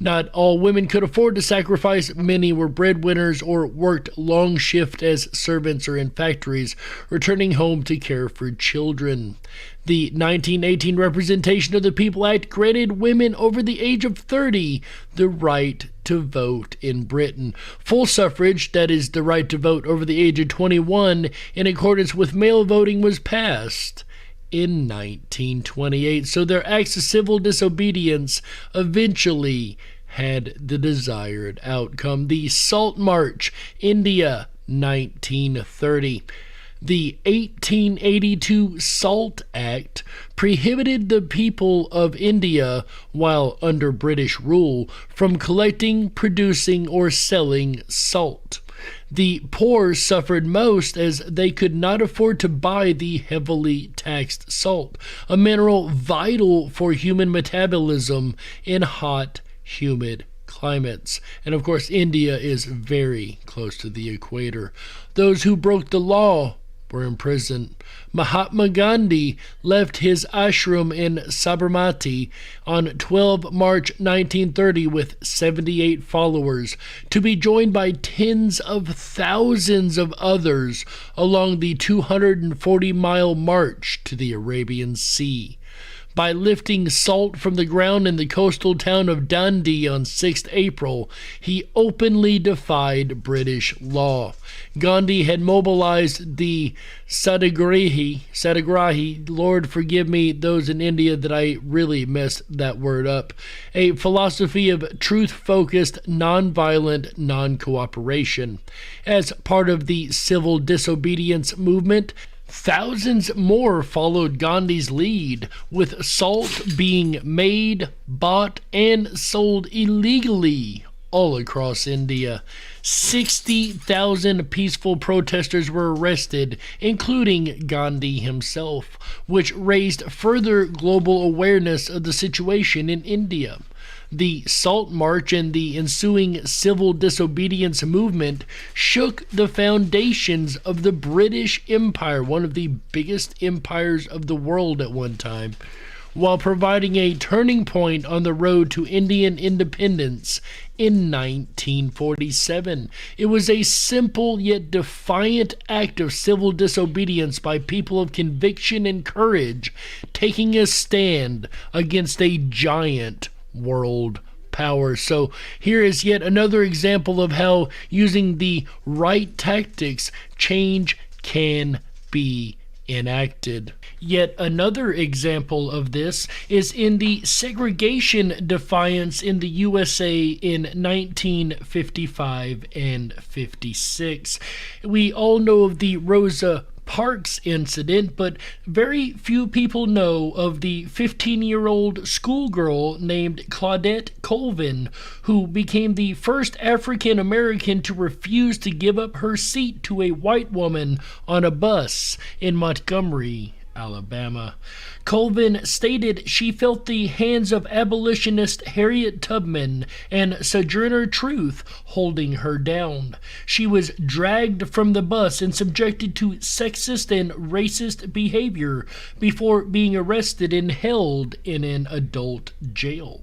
[SPEAKER 1] Not all women could afford to sacrifice. Many were breadwinners or worked long shift as servants or in factories, returning home to care for children. The 1918 Representation of the People Act granted women over the age of 30 the right to vote in Britain. Full suffrage, that is, the right to vote over the age of 21, in accordance with male voting, was passed in 1928. So their acts of civil disobedience eventually had the desired outcome. The Salt March, India, 1930. The 1882 SALT Act prohibited the people of India, while under British rule, from collecting, producing, or selling salt. The poor suffered most as they could not afford to buy the heavily taxed salt, a mineral vital for human metabolism in hot, humid climates. And of course, India is very close to the equator. Those who broke the law were imprisoned. Mahatma Gandhi left his ashram in Sabarmati on 12 March 1930 with 78 followers, to be joined by tens of thousands of others along the 240-mile march to the Arabian Sea. By lifting salt from the ground in the coastal town of Dundee on 6th April, he openly defied British law. Gandhi had mobilized the Satyagrahi, Lord forgive me those in India that I really messed that word up, a philosophy of truth-focused, non-violent, non-cooperation. As part of the civil disobedience movement, thousands more followed Gandhi's lead, with salt being made, bought, and sold illegally all across India. 60,000 peaceful protesters were arrested, including Gandhi himself, which raised further global awareness of the situation in India. The Salt March and the ensuing civil disobedience movement shook the foundations of the British Empire, one of the biggest empires of the world at one time, while providing a turning point on the road to Indian independence in 1947. It was a simple yet defiant act of civil disobedience by people of conviction and courage, taking a stand against a giant world power. So here is yet another example of how, using the right tactics, change can be enacted. Yet another example of this is in the segregation defiance in the USA in 1955 and 56. We all know of the Rosa Parks incident, but very few people know of the 15-year-old schoolgirl named Claudette Colvin, who became the first African American to refuse to give up her seat to a white woman on a bus in Montgomery, Alabama. Colvin stated she felt the hands of abolitionist Harriet Tubman and Sojourner Truth holding her down. She was dragged from the bus and subjected to sexist and racist behavior before being arrested and held in an adult jail.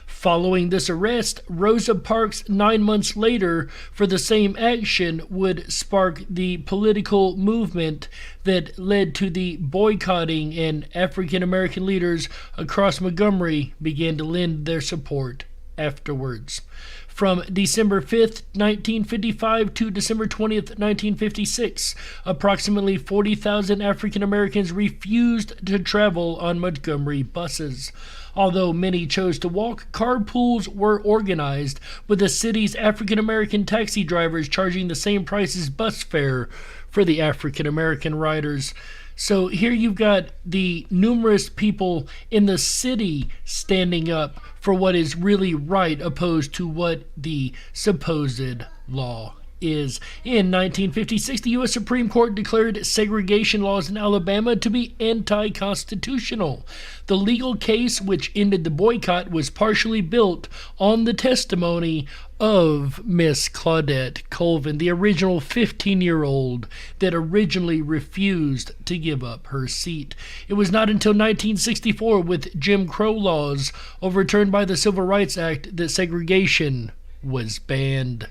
[SPEAKER 1] Following this arrest, Rosa Parks 9 months later for the same action would spark the political movement that led to the boycotting, and African American leaders across Montgomery began to lend their support afterwards. From December 5th, 1955 to December 20th, 1956, approximately 40,000 African Americans refused to travel on Montgomery buses. Although many chose to walk, carpools were organized, with the city's African American taxi drivers charging the same price as bus fare for the African American riders. So here you've got the numerous people in the city standing up for what is really right, opposed to what the supposed law is. In 1956, the U.S. Supreme Court declared segregation laws in Alabama to be anti-constitutional. The legal case which ended the boycott was partially built on the testimony of Miss Claudette Colvin, the original 15-year-old that originally refused to give up her seat. It was not until 1964, with Jim Crow laws overturned by the Civil Rights Act, that segregation was banned.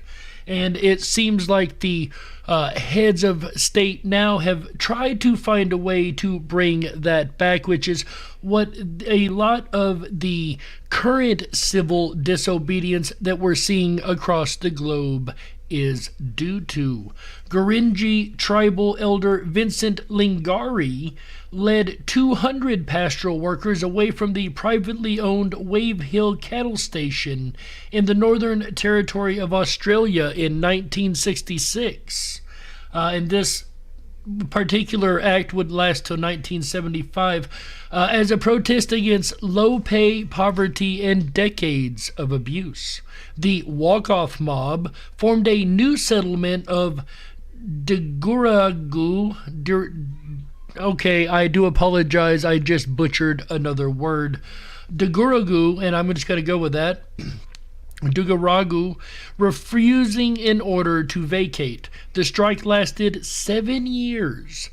[SPEAKER 1] And it seems like the heads of state now have tried to find a way to bring that back, which is what a lot of the current civil disobedience that we're seeing across the globe is due to. Gurindji tribal elder Vincent Lingari led 200 pastoral workers away from the privately owned Wave Hill cattle station in the Northern Territory of Australia in 1966. And this particular act would last till 1975 as a protest against low pay, poverty, and decades of abuse. The walk-off mob formed a new settlement of Deguragu. Okay, I do apologize, I just butchered another word. Deguragu, and I'm just going to go with that. Dugaragu, refusing an order to vacate. The strike lasted 7 years.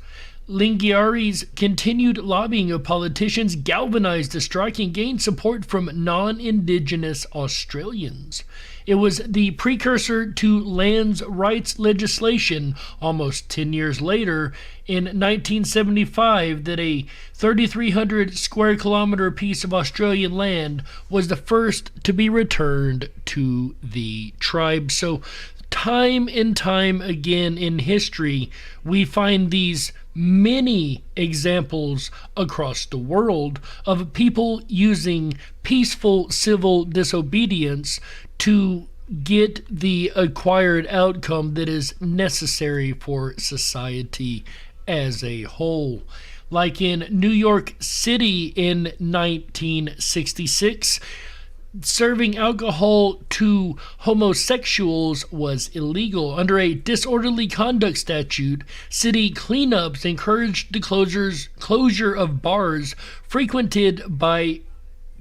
[SPEAKER 1] Lingiari's continued lobbying of politicians galvanized the strike and gained support from non-Indigenous Australians. It was the precursor to lands rights legislation almost 10 years later in 1975 that a 3,300 square kilometer piece of Australian land was the first to be returned to the tribe. So time and time again in history, we find these many examples across the world of people using peaceful civil disobedience to get the acquired outcome that is necessary for society as a whole. Like in New York City in 1966, serving alcohol to homosexuals was illegal. Under a disorderly conduct statute, city cleanups encouraged the closure of bars frequented by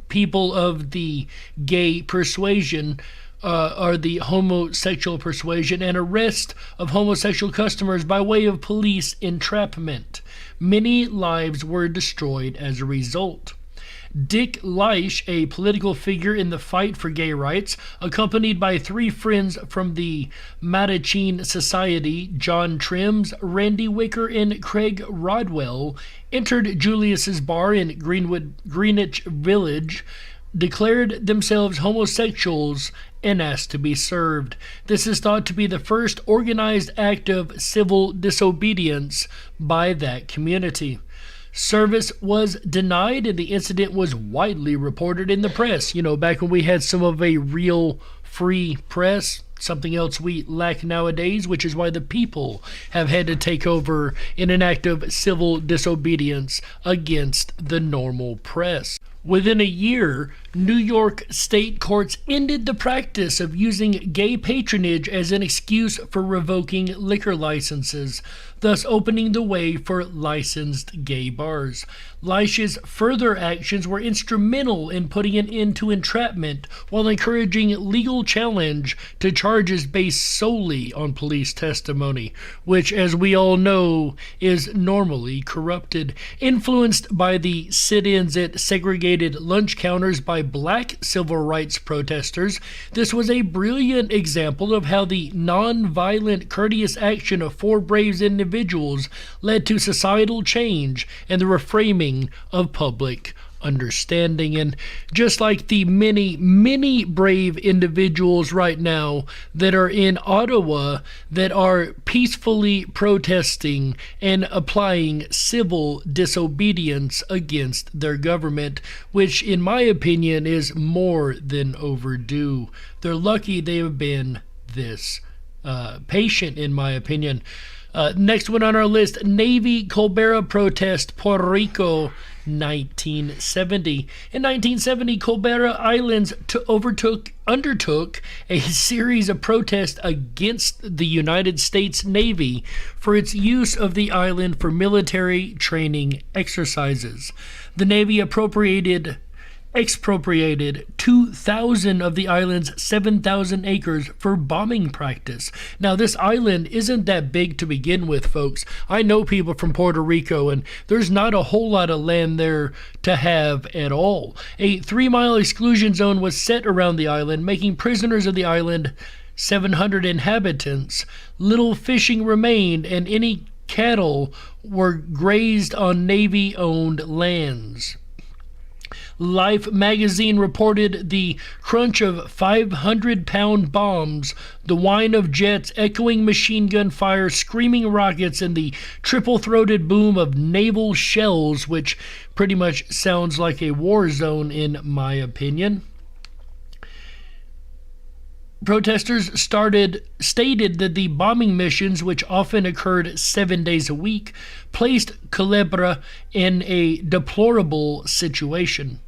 [SPEAKER 1] people of the gay persuasion or the homosexual persuasion, and arrest of homosexual customers by way of police entrapment. Many lives were destroyed as a result. Dick Leish, a political figure in the fight for gay rights, accompanied by 3 friends from the Mattachine Society, John Trims, Randy Wicker, and Craig Rodwell, entered Julius's bar in Greenwich Village, declared themselves homosexuals, and asked to be served. This is thought to be the first organized act of civil disobedience by that community. Service was denied, and the incident was widely reported in the press. You know, back when we had some of a real free press, something else we lack nowadays, which is why the people have had to take over in an act of civil disobedience against the normal press. Within a year, New York state courts ended the practice of using gay patronage as an excuse for revoking liquor licenses, thus opening the way for licensed gay bars. Leish's further actions were instrumental in putting an end to entrapment while encouraging legal challenge to charges based solely on police testimony, which, as we all know, is normally corrupted. Influenced by the sit-ins at segregated lunch counters by black civil rights protesters, this was a brilliant example of how the non-violent, courteous action of 4 brave individuals led to societal change and the reframing of public understanding. And just like the many, many brave individuals right now that are in Ottawa that are peacefully protesting and applying civil disobedience against their government, which in my opinion is more than overdue. They're lucky they have been this patient, in my opinion. Next one on our list, Navy Culebra protest, Puerto Rico, 1970. In 1970, Culebra Islands undertook a series of protests against the United States Navy for its use of the island for military training exercises. The Navy expropriated 2,000 of the island's 7,000 acres for bombing practice. Now, this island isn't that big to begin with, folks. I know people from Puerto Rico, and there's not a whole lot of land there to have at all. A 3-mile exclusion zone was set around the island, making prisoners of the island 700 inhabitants. Little fishing remained, and any cattle were grazed on Navy-owned lands. Life magazine reported the crunch of 500-pound bombs, the whine of jets, echoing machine gun fire, screaming rockets, and the triple-throated boom of naval shells, which pretty much sounds like a war zone in my opinion. Protesters stated that the bombing missions, which often occurred 7 days a week, placed Culebra in a deplorable situation.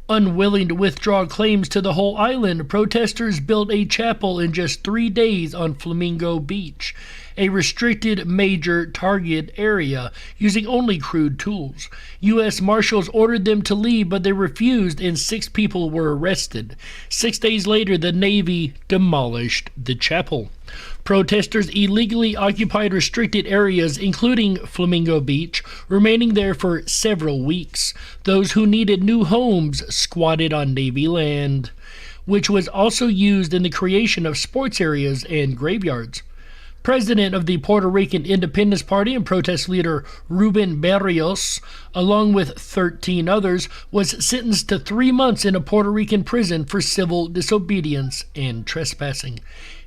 [SPEAKER 1] Unwilling to withdraw claims to the whole island, protesters built a chapel in just 3 days on Flamingo Beach, a restricted major target area, using only crude tools. U.S. Marshals ordered them to leave, but they refused, and 6 people were arrested. 6 days later, the Navy demolished the chapel. Protesters illegally occupied restricted areas, including Flamingo Beach, remaining there for several weeks. Those who needed new homes squatted on Navy land, which was also used in the creation of sports areas and graveyards. President of the Puerto Rican Independence Party and protest leader Ruben Berrios, along with 13 others, was sentenced to 3 months in a Puerto Rican prison for civil disobedience and trespassing.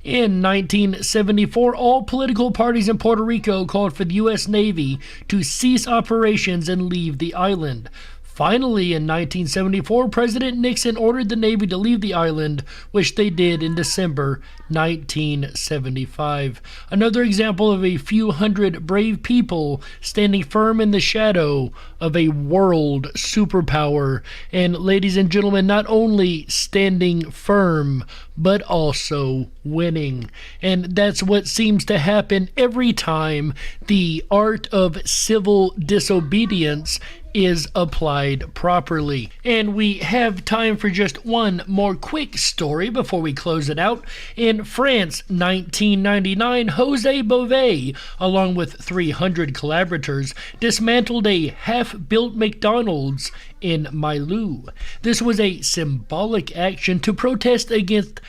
[SPEAKER 1] In 1974, all political parties in Puerto Rico called for the U.S. Navy to cease operations and leave the island. Finally, in 1974, President Nixon ordered the Navy to leave the island, which they did in December 1975. Another example of a few hundred brave people standing firm in the shadow of a world superpower. And ladies and gentlemen, not only standing firm, but also winning. And that's what seems to happen every time the art of civil disobedience is applied properly. And we have time for just one more quick story before we close it out. In France, 1999, José Bové, along with 300 collaborators, dismantled a half-built McDonald's in Mailou. This was a symbolic action to protest against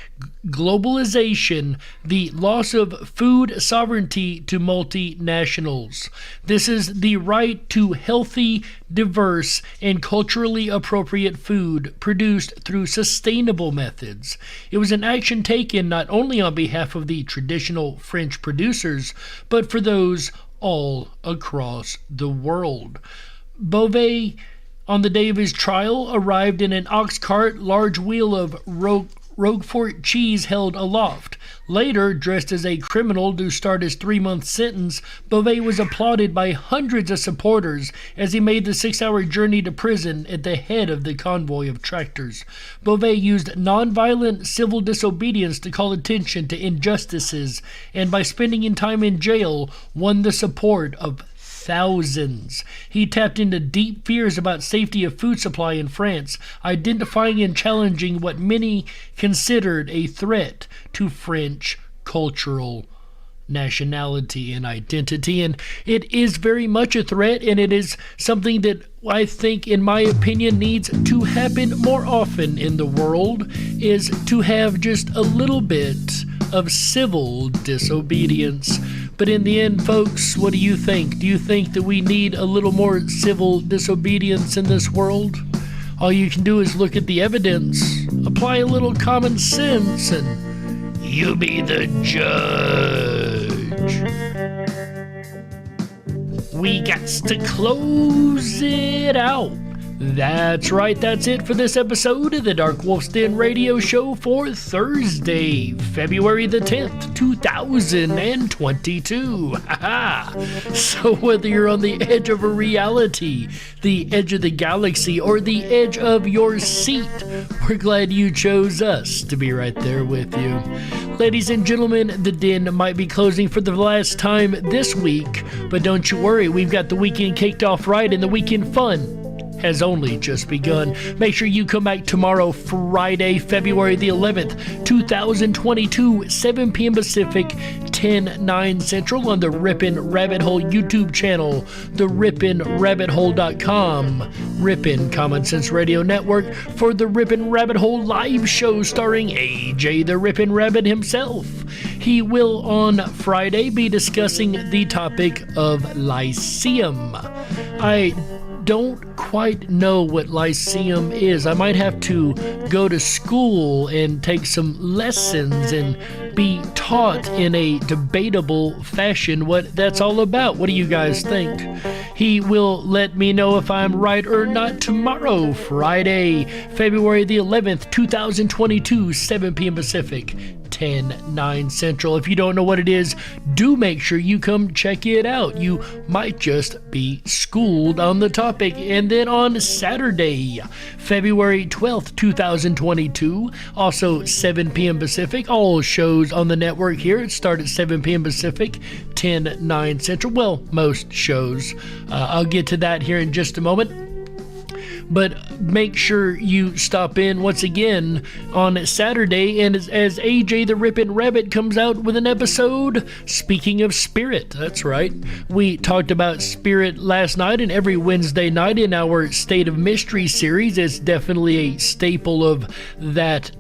[SPEAKER 1] globalization, the loss of food sovereignty to multinationals. This is the right to healthy, diverse, and culturally appropriate food produced through sustainable methods. It was an action taken not only on behalf of the traditional French producers, but for those all across the world. Beauvais, on the day of his trial, arrived in an ox cart, large wheel of Roquefort cheese held aloft. Later, dressed as a criminal to start his 3-month sentence, Beauvais was applauded by hundreds of supporters as he made the 6-hour journey to prison at the head of the convoy of tractors. Beauvais used nonviolent civil disobedience to call attention to injustices, and by spending time in jail, won the support of thousands. He tapped into deep fears about safety of food supply in France, identifying and challenging what many considered a threat to French cultural nationality and identity. And it is very much a threat, and it is something that I think, in my opinion, needs to happen more often in the world, is to have just a little bit of civil disobedience. But in the end, folks, what do you think? Do you think that we need a little more civil disobedience in this world? All you can do is look at the evidence, apply a little common sense, and you be the judge. We got to close it out. That's right, that's it for this episode of the Darkwolf's Den Radio Show for Thursday, February the 10th, 2022. So whether you're on the edge of a reality, the edge of the galaxy, or the edge of your seat, we're glad you chose us to be right there with you. Ladies and gentlemen, the Den might be closing for the last time this week, but don't you worry, we've got the weekend kicked off right, and the weekend fun has only just begun. Make sure you come back tomorrow, Friday, February the 11th, 2022, 7 p.m. Pacific, 10/9 Central on the Rippin' Rabbit Hole YouTube channel, the rippinrabbithole.com, Rippin' Common Sense Radio Network, for the Rippin' Rabbit Hole live show starring AJ the Rippin' Rabbit himself. He will on Friday be discussing the topic of Lyceum. I don't quite know what Lyceum is. I might have to go to school and take some lessons and be taught in a debatable fashion what that's all about. What do you guys think? He will let me know if I'm right or not tomorrow, Friday, February the 11th, 2022, 7 p.m. Pacific, 10/9 Central. If you don't know what it is, do make sure you come check it out. You might just be schooled on the topic. And then on Saturday, February 12th, 2022, also 7 p.m. Pacific, all shows on the network here. It starts at 7 p.m. Pacific, 10/9 Central. Well, most shows. I'll get to that here in just a moment. But make sure you stop in once again on Saturday, and as AJ the Rippin' Rabbit comes out with an episode, speaking of spirit. That's right. We talked about spirit last night, and every Wednesday night in our State of Mystery series. It's definitely a staple of that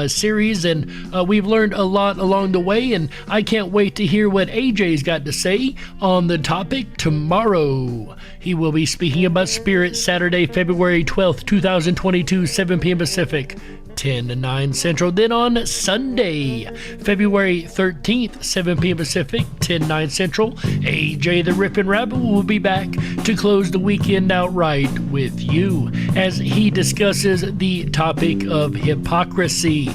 [SPEAKER 1] series, and we've learned a lot along the way, and I can't wait to hear what AJ's got to say on the topic tomorrow. He will be speaking about spirit Saturday, February 12th, 2022, 7 p.m. Pacific, 10/9 Central. Then on Sunday, February 13th, 7 p.m. Pacific, 10/9 Central, AJ the Rippin' Rabbit will be back to close the weekend out right with you as he discusses the topic of hypocrisy,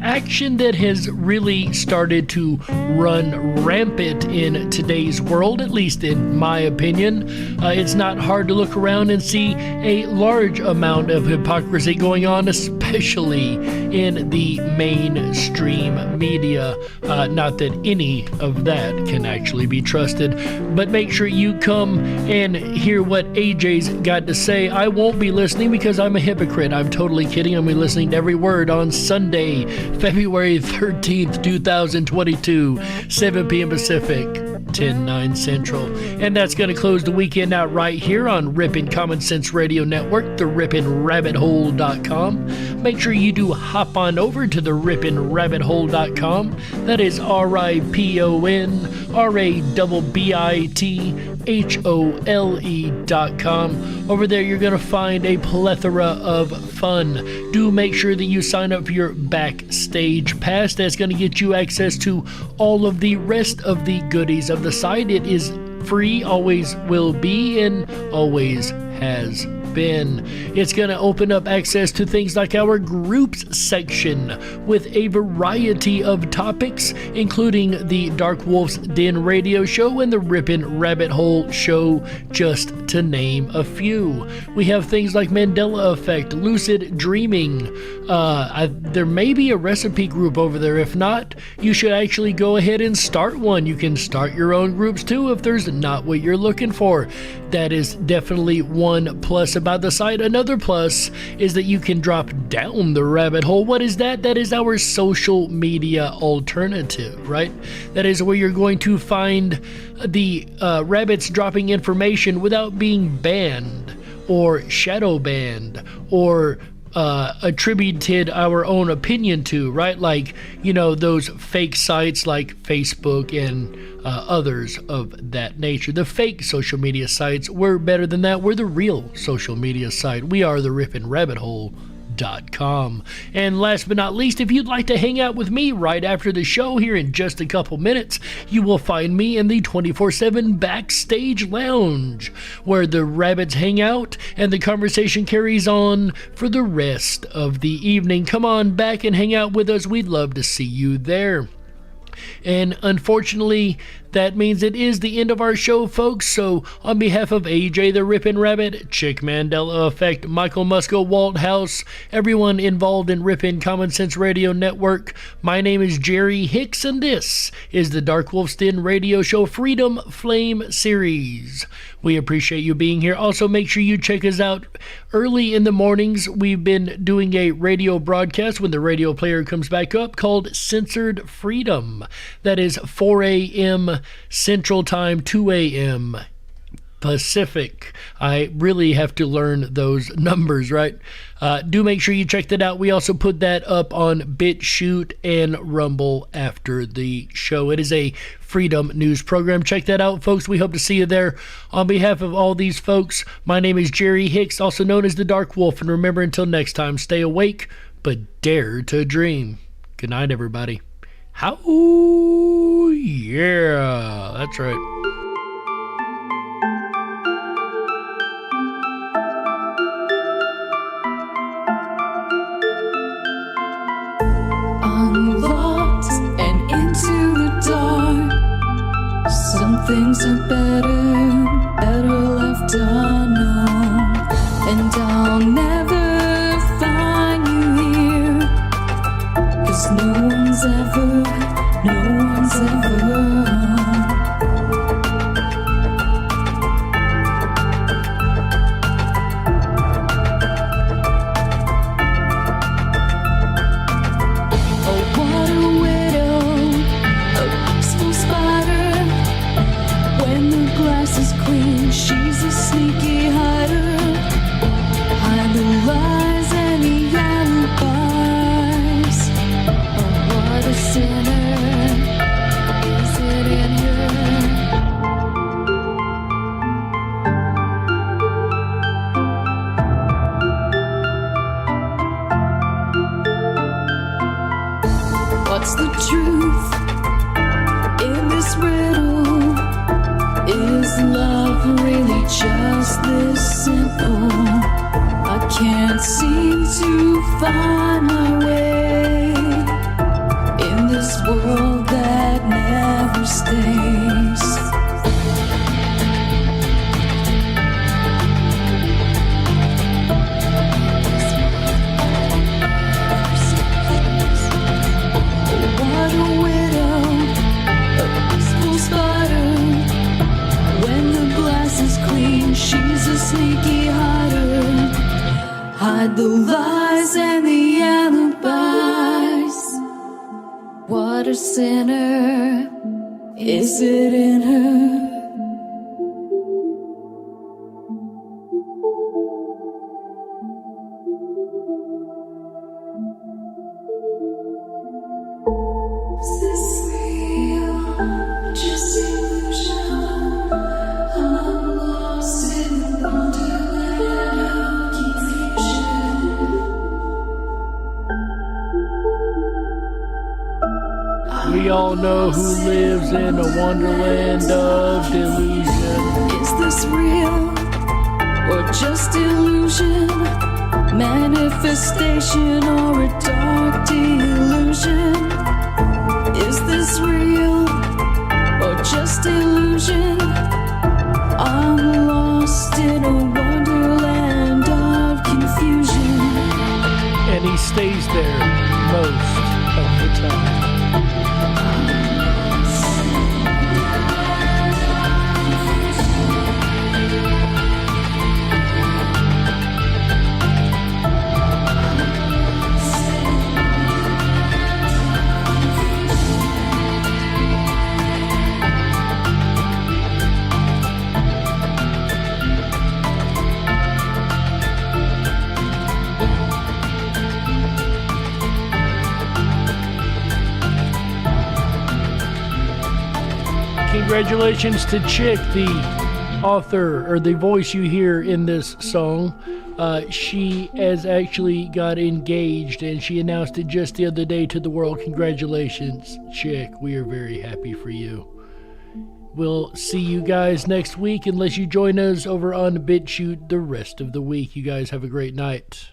[SPEAKER 1] action that has really started to run rampant in today's world, at least in my opinion. It's not hard to look around and see a large amount of hypocrisy going on, especially in the mainstream media. Not that any of that can actually be trusted, but make sure you come and hear what AJ's got to say. I won't be listening because I'm a hypocrite. I'm totally kidding. I'll be listening to every word on Sunday, February 13th, 2022, 7 p.m. Pacific, 10/9 Central. And that's going to close the weekend out right here on Rippin' Common Sense Radio Network, the rippinrabbithole.com. Make sure you do hop on over to the rippinrabbithole.com. That is RIPONRABBITHOLE.com. Over there you're going to find a plethora of fun. Do make sure that you sign up for your backstage pass. That's going to get you access to all of the rest of the goodies of the site. It is free, always will be, and always has been. It's going to open up access to things like our groups section with a variety of topics, including the Darkwolf's Den Radio Show and the Rippin' Rabbit Hole Show, just to name a few. We have things like Mandela Effect, Lucid Dreaming. There may be a recipe group over there. If not, you should actually go ahead and start one. You can start your own groups too if there's not what you're looking for. That is definitely one plus about the site. Another plus is that you can drop down the rabbit hole. What is that? That is our social media alternative, right? That is where you're going to find the rabbits dropping information without being banned or shadow banned or attributed our own opinion to, right? Like, you know, those fake sites like Facebook and others of that nature. The fake social media sites, we're better than that. We're the real social media site. We are the rippinrabbithole.com. And last but not least, if you'd like to hang out with me right after the show here in just a couple minutes, you will find me in the 24/7 Backstage Lounge, where the rabbits hang out and the conversation carries on for the rest of the evening. Come on back and hang out with us. We'd love to see you there. And unfortunately, that means it is the end of our show, folks. So on behalf of AJ the Rippin' Rabbit, Chick Mandela Effect, Michael Musco, Walt House, everyone involved in Rippin' Common Sense Radio Network, my name is Jerry Hicks, and this is the Darkwolf's Den Radio Show Freedom Flame Series. We appreciate you being here. Also, make sure you check us out early in the mornings. We've been doing a radio broadcast when the radio player comes back up called Censored Freedom. That is 4 a.m. Central Time, 2 a.m. Pacific. I really have to learn those numbers, right? Do make sure you check that out. We also put that up on BitChute and Rumble after the show. It is a freedom news program. Check that out, folks. We hope to see you there. On behalf of all these folks, my name is Jerry Hicks, also known as the Dark Wolf. And remember, until next time, stay awake, but dare to dream. Good night, everybody. How? Yeah, that's right.
[SPEAKER 3] Unlocked and into the dark. Some things are better left unknown. And I'll never find you here, 'cause no one's ever she's a sneaky hider. Hide the lies and the alibis. Oh, what a sinner. Is it in her? What's the truth in this riddle? Is love really just this simple? I can't seem to find my way in this world that never stays. What a widow, a peaceful spider. When the glass is clean, she's a sneaky hider. Hide the lies and the alibis. What a sinner, is it in her? Is this real? Just illusion? I'm lost in the wonderland of confusion.
[SPEAKER 1] We all know who lives in a wonderland of delusion.
[SPEAKER 3] Is this real or just illusion? Manifestation or a dark delusion? Is this real or just illusion? I'm lost in a wonderland of confusion.
[SPEAKER 1] And he stays there most of the time. Congratulations to Chick, the author or the voice you hear in this song. She has actually got engaged and she announced it just the other day to the world. Congratulations, Chick. We are very happy for you. We'll see you guys next week unless you join us over on BitChute the rest of the week. You guys have a great night.